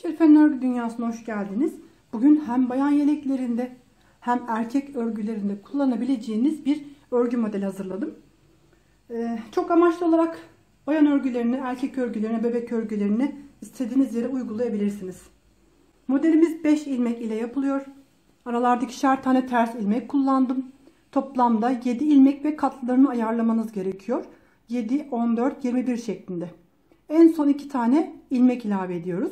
Şerife'nin örgü dünyasına hoş geldiniz. Bugün hem bayan yeleklerinde hem erkek örgülerinde kullanabileceğiniz bir örgü modeli hazırladım. Çok amaçlı olarak bayan örgülerini, erkek örgülerini, bebek örgülerini istediğiniz yere uygulayabilirsiniz. Modelimiz 5 ilmek ile yapılıyor. Aralarda ikişer tane ters ilmek kullandım. Toplamda 7 ilmek ve katlarını ayarlamanız gerekiyor. 7, 14, 21 şeklinde. En son 2 tane ilmek ilave ediyoruz.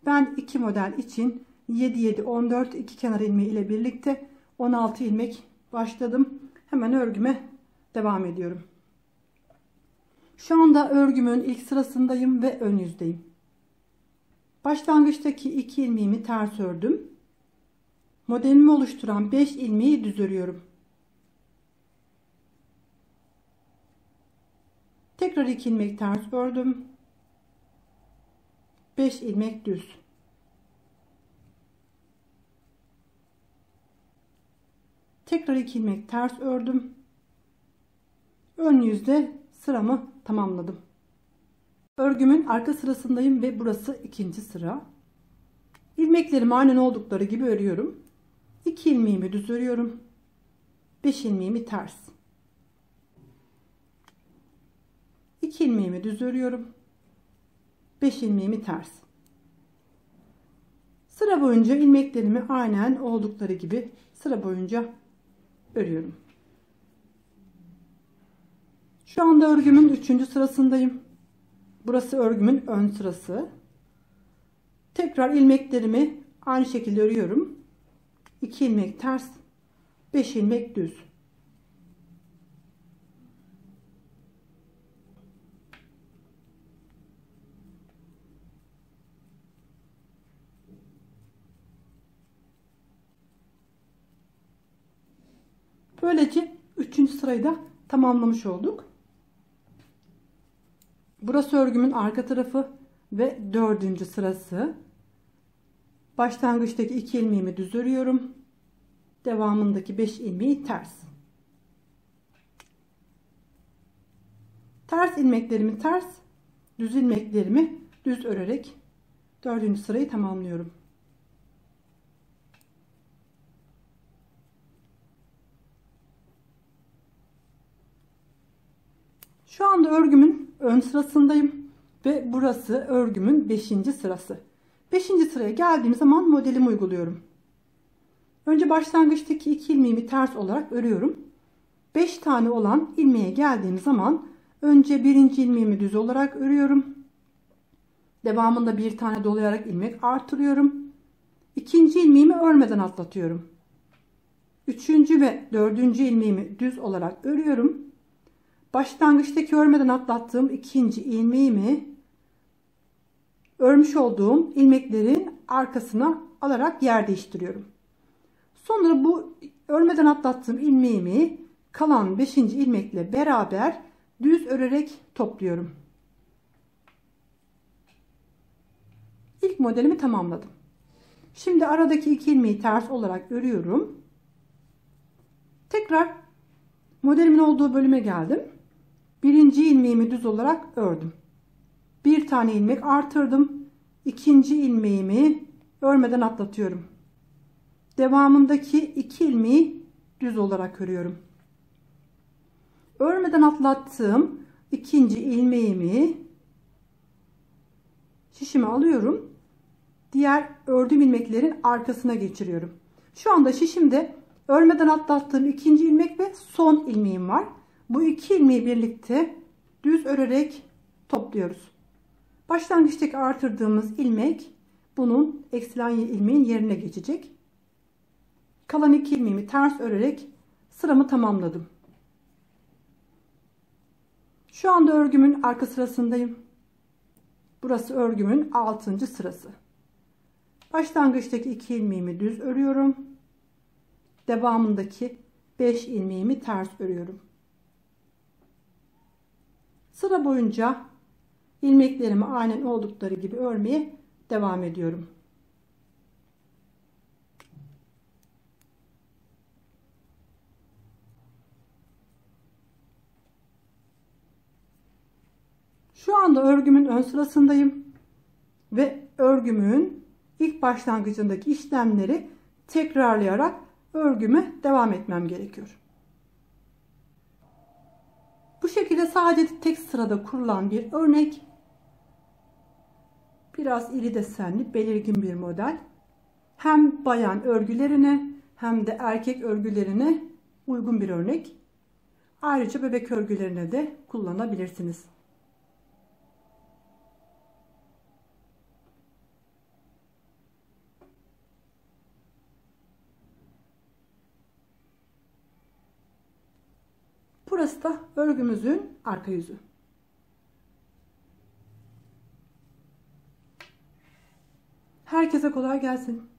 Ben 2 model için 7, 7, 14, 2 kenar ilmeği ile birlikte 16 ilmek başladım. Hemen örgüme devam ediyorum. Şu anda örgümün ilk sırasındayım ve ön yüzdeyim. Başlangıçtaki 2 ilmeğimi ters ördüm. Modelimi oluşturan 5 ilmeği düz örüyorum. Tekrar 2 ilmek ters ördüm. 5 ilmek düz. Tekrar 2 ilmek ters ördüm. Ön yüzde sıramı tamamladım. Örgümün arka sırasındayım ve burası ikinci sıra. İlmeklerimi aynen oldukları gibi örüyorum. 2 ilmeğimi düz örüyorum. 5 ilmeğimi ters. 2 ilmeğimi düz örüyorum. 5 ilmeğimi ters. Sıra boyunca ilmeklerimi aynen oldukları gibi sıra boyunca örüyorum. Şu anda örgümün 3. sırasındayım. Burası örgümün ön sırası. Tekrar ilmeklerimi aynı şekilde örüyorum. 2 ilmek ters, 5 ilmek düz. Böylece 3. sırayı da tamamlamış olduk. Burası örgümün arka tarafı ve 4. sırası. Başlangıçtaki 2 ilmeğimi düz örüyorum. Devamındaki 5 ilmeği ters. Ters ilmeklerimi ters, düz ilmeklerimi düz örerek 4. sırayı tamamlıyorum. Şu anda örgümün ön sırasındayım ve burası örgümün 5. sırası. 5. sıraya geldiğim zaman modelimi uyguluyorum. Önce başlangıçtaki 2 ilmeğimi ters olarak örüyorum. 5 tane olan ilmeğe geldiğim zaman önce 1. ilmeğimi düz olarak örüyorum. Devamında bir tane dolayarak ilmek artırıyorum. 2. ilmeğimi örmeden atlatıyorum. 3. ve 4. ilmeğimi düz olarak örüyorum. Başlangıçtaki örmeden atlattığım 2. ilmeğimi örmüş olduğum ilmeklerin arkasına alarak yer değiştiriyorum. Sonra bu örmeden atlattığım ilmeğimi kalan 5. ilmekle beraber düz örerek topluyorum. İlk modelimi tamamladım. Şimdi aradaki 2 ilmeği ters olarak örüyorum. Tekrar modelimin olduğu bölüme geldim. 1. ilmeğimi düz olarak ördüm. Bir tane ilmek artırdım. 2. ilmeğimi örmeden atlatıyorum. Devamındaki 2 ilmeği düz olarak örüyorum. Örmeden atlattığım 2. ilmeğimi şişime alıyorum. Diğer ördüğüm ilmeklerin arkasına geçiriyorum. Şu anda şişimde örmeden atlattığım 2. ilmek ve son ilmeğim var. Bu 2 ilmeği birlikte düz örerek topluyoruz. Başlangıçtaki artırdığımız ilmek bunun eksilen ilmeğin yerine geçecek. Kalan 2 ilmeğimi ters örerek sıramı tamamladım. Şu anda örgümün arka sırasındayım. Burası örgümün 6. sırası. Başlangıçtaki 2 ilmeğimi düz örüyorum. Devamındaki 5 ilmeğimi ters örüyorum. Sıra boyunca ilmeklerimi aynen oldukları gibi örmeye devam ediyorum. Şu anda örgümün ön sırasındayım ve örgümün ilk başlangıcındaki işlemleri tekrarlayarak örgüme devam etmem gerekiyor. Bu şekilde sadece tek sırada kurulan bir örnek. Biraz iri desenli, belirgin bir model. Hem bayan örgülerine hem de erkek örgülerine uygun bir örnek. Ayrıca bebek örgülerine de kullanabilirsiniz. Burası da örgümüzün arka yüzü. Herkese kolay gelsin.